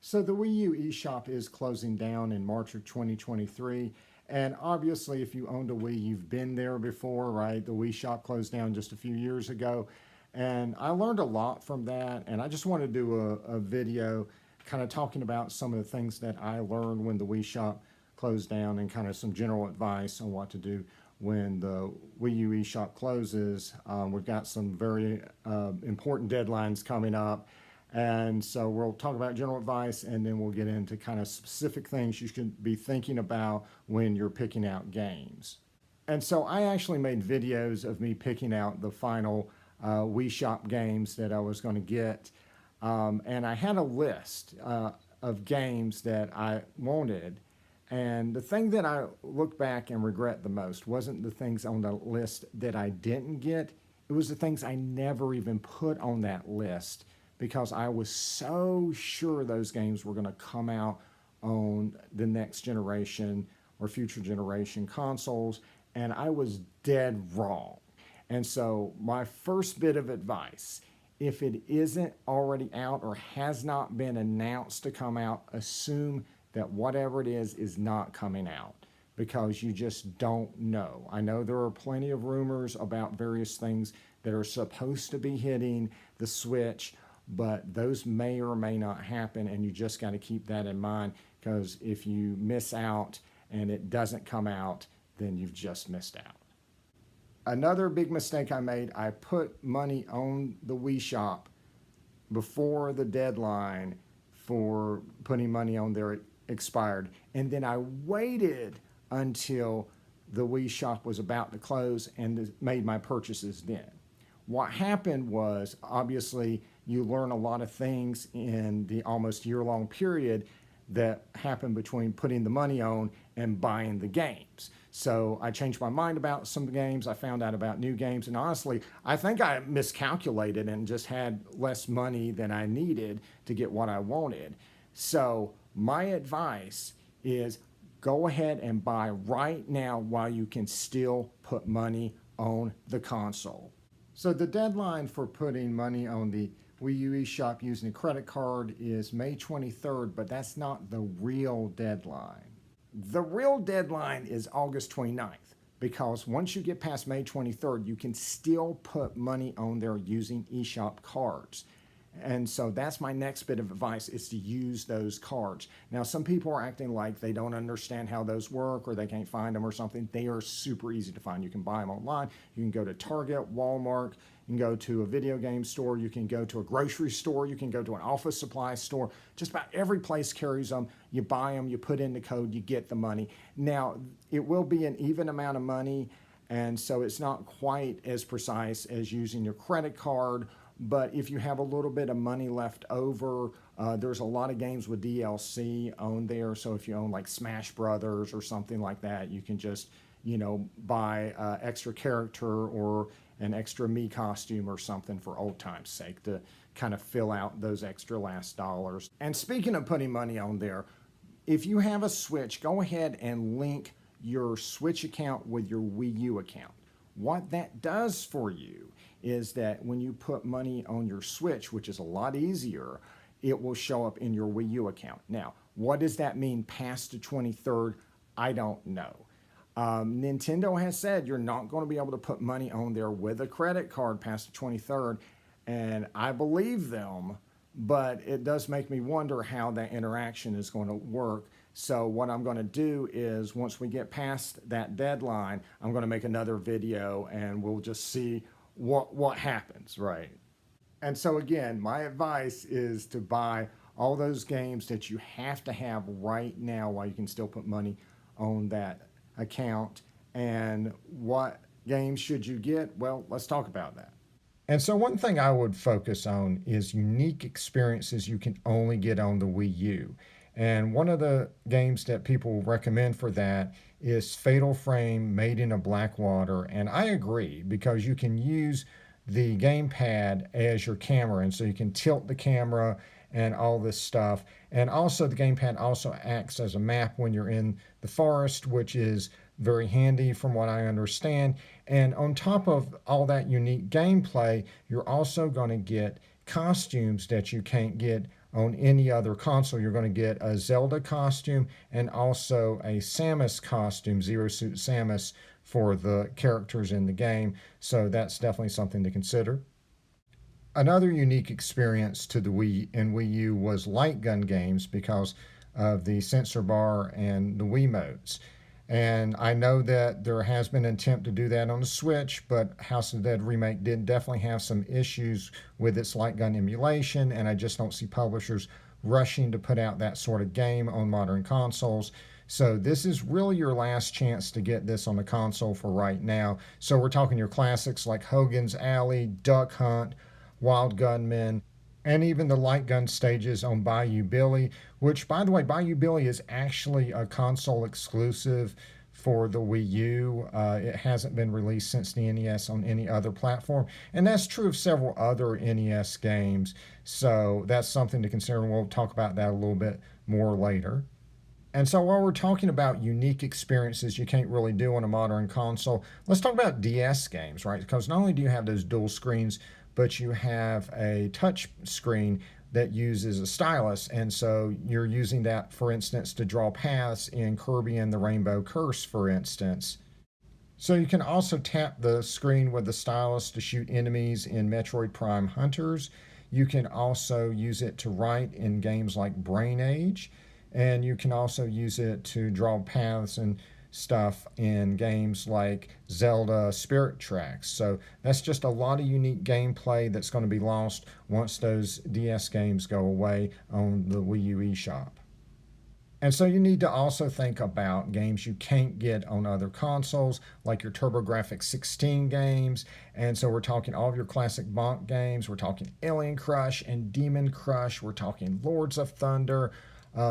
So the Wii U eShop is closing down in March of 2023. And obviously, if you owned a Wii, you've been there before, right? The Wii shop closed down just a few years ago. And I learned a lot from that. And I just want to do a video kind of talking about some of the things that I learned when the Wii shop closed down and kind of some general advice on what to do when the Wii U eShop closes. We've got some very important deadlines coming up. And so we'll talk about general advice, and then we'll get into kind of specific things you should be thinking about when you're picking out games. And so I actually made videos of me picking out the final Wii Shop games that I was going to get. And I had a list of games that I wanted. And the thing that I look back and regret the most wasn't the things on the list that I didn't get. It was the things I never even put on that list, because I was so sure those games were going to come out on the next generation or future generation consoles, and I was dead wrong. And so my first bit of advice, if it isn't already out or has not been announced to come out, assume that whatever it is not coming out, because you just don't know. I know there are plenty of rumors about various things that are supposed to be hitting the Switch, but those may or may not happen, and you just got to keep that in mind, because if you miss out and it doesn't come out, then you've just missed out. Another big mistake I made, I put money on the Wii Shop before the deadline for putting money on there expired, and then I waited until the Wii Shop was about to close and made my purchases then. What happened was, obviously, you learn a lot of things in the almost year-long period that happened between putting the money on and buying the games. So I changed my mind about some games. I found out about new games. And honestly, I think I miscalculated and just had less money than I needed to get what I wanted. So my advice is go ahead and buy right now while you can still put money on the console. So the deadline for putting money on the Wii U eShop using a credit card is May 23rd, but that's not the real deadline. The real deadline is August 29th, because once you get past May 23rd, you can still put money on there using eShop cards. And so that's my next bit of advice, is to use those cards. Now, some people are acting like they don't understand how those work, or they can't find them or something. They are super easy to find. You can buy them online. You can go to Target, Walmart. You can go to a video game store. You can go to a grocery store. You can go to an office supply store. Just about every place carries them. You buy them, you put in the code, you get the money. Now, it will be an even amount of money, and so it's not quite as precise as using your credit card. But if you have a little bit of money left over, there's a lot of games with DLC on there. So if you own like Smash Brothers or something like that, you can just, buy extra character or an extra Mii costume or something for old time's sake to kind of fill out those extra last dollars. And speaking of putting money on there, if you have a Switch, go ahead and link your Switch account with your Wii U account. What that does for you is that when you put money on your Switch, which is a lot easier, it will show up in your Wii U account. Now, what does that mean past the 23rd? I don't know. Nintendo has said you're not going to be able to put money on there with a credit card past the 23rd, and I believe them, but it does make me wonder how that interaction is going to work. So what I'm going to do is, once we get past that deadline, I'm going to make another video and we'll just see what happens, right? And so again, my advice is to buy all those games that you have to have right now while you can still put money on that account. And what games should you get? Well, let's talk about that. And so one thing I would focus on is unique experiences you can only get on the Wii U. And one of the games that people recommend for that is Fatal Frame Made in a Blackwater. And I agree, because you can use the gamepad as your camera. And so you can tilt the camera and all this stuff. And also the gamepad also acts as a map when you're in the forest, which is very handy from what I understand. And on top of all that unique gameplay, you're also going to get costumes that you can't get on any other console. You're going to get a Zelda costume and also a Samus costume, Zero Suit Samus, for the characters in the game. So that's definitely something to consider. Another unique experience to the Wii and Wii U was light gun games because of the sensor bar and the Wiimotes. And I know that there has been an attempt to do that on the Switch, but House of the Dead Remake did definitely have some issues with its light gun emulation, and I just don't see publishers rushing to put out that sort of game on modern consoles. So this is really your last chance to get this on the console for right now. So we're talking your classics like Hogan's Alley, Duck Hunt, Wild Gunman, and even the light gun stages on Bayou Billy, which, by the way, Bayou Billy is actually a console exclusive for the Wii U. It hasn't been released since the NES on any other platform, and that's true of several other NES games. So that's something to consider, and we'll talk about that a little bit more later. And so while we're talking about unique experiences you can't really do on a modern console, let's talk about DS games, right? Because not only do you have those dual screens, but you have a touch screen that uses a stylus. And so you're using that, for instance, to draw paths in Kirby and the Rainbow Curse, for instance. So you can also tap the screen with the stylus to shoot enemies in Metroid Prime Hunters. You can also use it to write in games like Brain Age, and you can also use it to draw paths and stuff in games like Zelda Spirit Tracks. So that's just a lot of unique gameplay that's going to be lost once those DS games go away on the Wii U eShop. And so you need to also think about games you can't get on other consoles, like your TurboGrafx 16 games. And so we're talking all of your classic Bonk games. We're talking Alien Crush and Demon Crush. We're talking Lords of Thunder.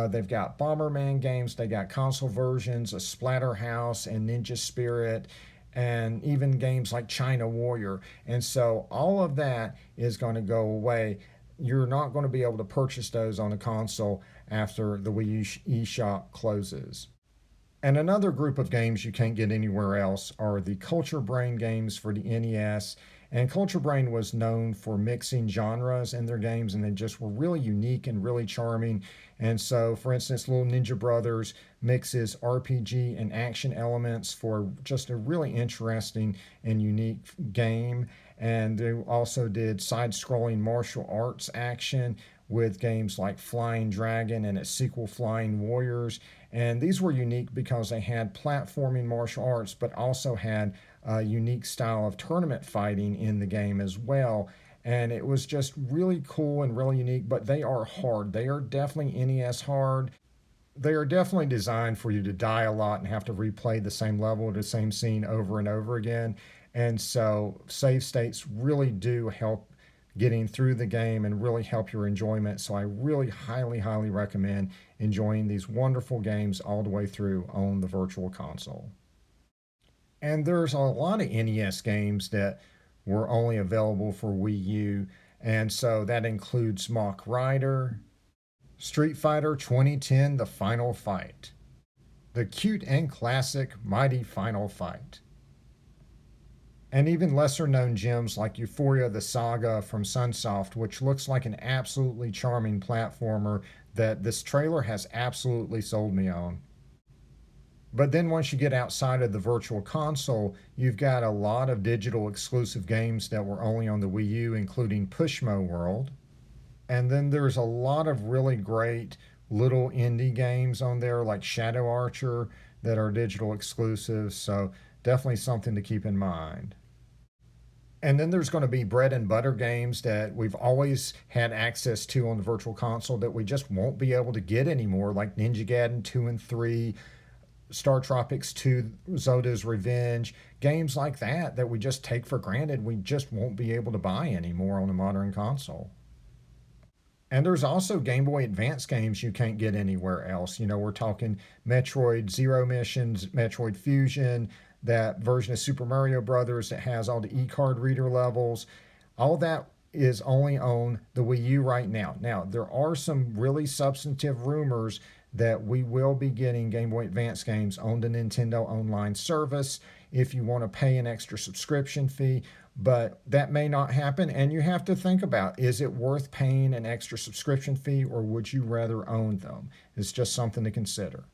They've got Bomberman games. They got console versions of Splatterhouse and Ninja Spirit, and even games like China Warrior. And so all of that is going to go away. You're not going to be able to purchase those on a console after the Wii U eShop closes. And another group of games you can't get anywhere else are the Culture Brain games for the NES. And Culture Brain was known for mixing genres in their games, and they just were really unique and really charming. And so, for instance, Little Ninja Brothers mixes RPG and action elements for just a really interesting and unique game. And they also did side-scrolling martial arts action with games like Flying Dragon and its sequel Flying Warriors. And these were unique because they had platforming martial arts, but also had a unique style of tournament fighting in the game as well. And it was just really cool and really unique, but they are hard. They are definitely NES hard. They are definitely designed for you to die a lot and have to replay the same level, the same scene over and over again. And so save states really do help getting through the game and really help your enjoyment. So I really highly recommend enjoying these wonderful games all the way through on the Virtual Console. And there's a lot of NES games that were only available for Wii U, and so that includes Mach Rider, Street Fighter 2010 The Final Fight, the cute and classic Mighty Final Fight, and even lesser known gems like Euphoria the Saga from Sunsoft, which looks like an absolutely charming platformer that this trailer has absolutely sold me on. But then once you get outside of the Virtual Console, you've got a lot of digital exclusive games that were only on the Wii U, including Pushmo World. And then there's a lot of really great little indie games on there like Shadow Archer that are digital exclusives. So definitely something to keep in mind. And then there's going to be bread and butter games that we've always had access to on the Virtual Console that we just won't be able to get anymore, like Ninja Gaiden 2 and 3, Star Tropics 2, Zoda's Revenge, games like that that we just take for granted we just won't be able to buy anymore on a modern console. And there's also Game Boy Advance games you can't get anywhere else. You know, we're talking Metroid Zero Missions, Metroid Fusion, that version of Super Mario Brothers that has all the e-card reader levels. All that is only on the Wii U right now. Now, there are some really substantive rumors that we will be getting Game Boy Advance games on the Nintendo Online service if you want to pay an extra subscription fee. but that may not happen. And you have to think about, is it worth paying an extra subscription fee, or would you rather own them? It's just something to consider.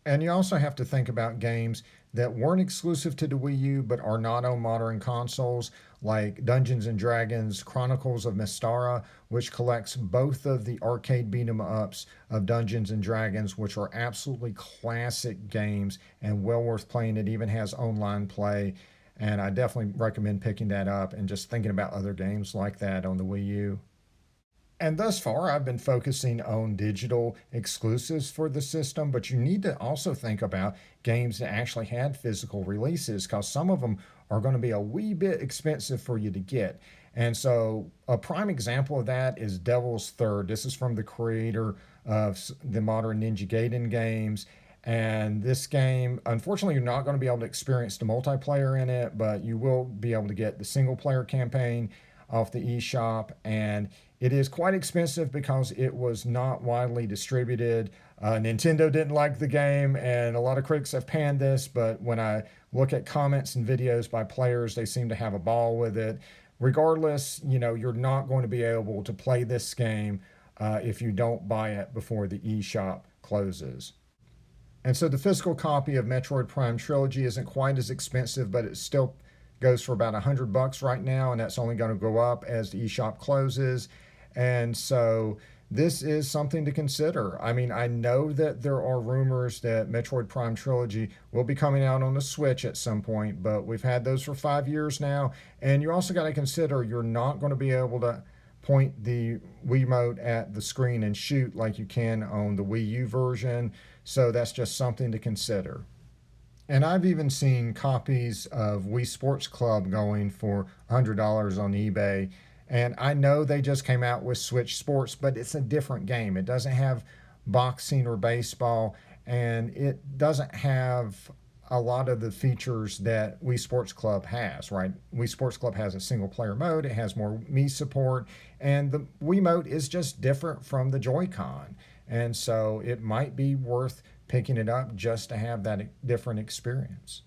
And you also have to think about games that weren't exclusive to the Wii U but are not on modern consoles, like Dungeons and Dragons Chronicles of Mystara, which collects both of the arcade beat 'em ups of Dungeons and Dragons, which are absolutely classic games and well worth playing. It even has online play, and I definitely recommend picking that up and just thinking about other games like that on the Wii U. And thus far, I've been focusing on digital exclusives for the system, but you need to also think about games that actually had physical releases, because some of them are going to be a wee bit expensive for you to get. And so, a prime example of that is Devil's Third. This is from the creator of the modern Ninja Gaiden games. And this game, unfortunately, you're not going to be able to experience the multiplayer in it, but you will be able to get the single player campaign off the eShop. And it is quite expensive because it was not widely distributed. Nintendo didn't like the game, and a lot of critics have panned this, but when I look at comments and videos by players, they seem to have a ball with it. Regardless, you're not going to be able to play this game if you don't buy it before the eShop closes. And so the physical copy of Metroid Prime Trilogy isn't quite as expensive, but it still goes for about $100 right now, and that's only going to go up as the eShop closes. And so this is something to consider. I mean, I know that there are rumors that Metroid Prime Trilogy will be coming out on the Switch at some point, but we've had those for 5 years now. And you also got to consider you're not going to be able to point the Wiimote at the screen and shoot like you can on the Wii U version. So that's just something to consider. And I've even seen copies of Wii Sports Club going for $100 on eBay. And I know they just came out with Switch Sports, but it's a different game. It doesn't have boxing or baseball, and it doesn't have a lot of the features that Wii Sports Club has, right? Wii Sports Club has a single player mode, it has more Mii support, and the Wiimote is just different from the Joy-Con. And so it might be worth picking it up just to have that different experience.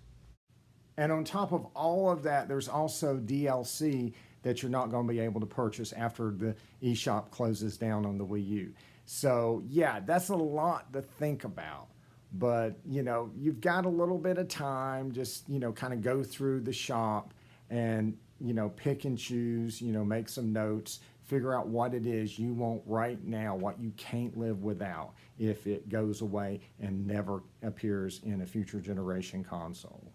And on top of all of that, there's also DLC that you're not going to be able to purchase after the eShop closes down on the Wii U. So, yeah, that's a lot to think about. But, you've got a little bit of time, just, kind of go through the shop and, pick and choose, make some notes, figure out what it is you want right now, what you can't live without if it goes away and never appears in a future generation console.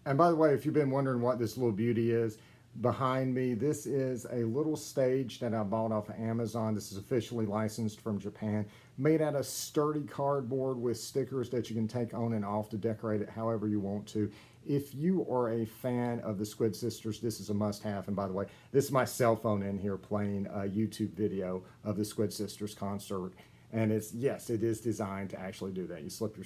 And by the way, if you've been wondering what this little beauty is, behind me, this is a little stage that I bought off of Amazon. This is officially licensed from Japan, made out of sturdy cardboard with stickers that you can take on and off to decorate it however you want to. If you are a fan of the Squid Sisters, this is a must-have. And by the way, this is my cell phone in here playing a YouTube video of the Squid Sisters concert. And yes, it is designed to actually do that. You slip your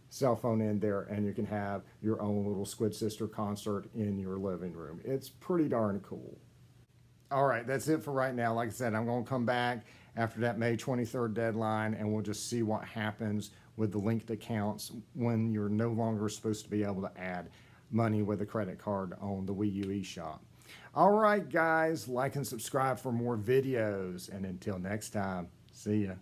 cell phone in there and you can have your own little Squid Sister concert in your living room. It's pretty darn cool. All right, that's it for right now. Like I said, I'm going to come back after that May 23rd deadline, and we'll just see what happens with the linked accounts when you're no longer supposed to be able to add money with a credit card on the Wii U eShop. All right, guys, like and subscribe for more videos. And until next time, see ya.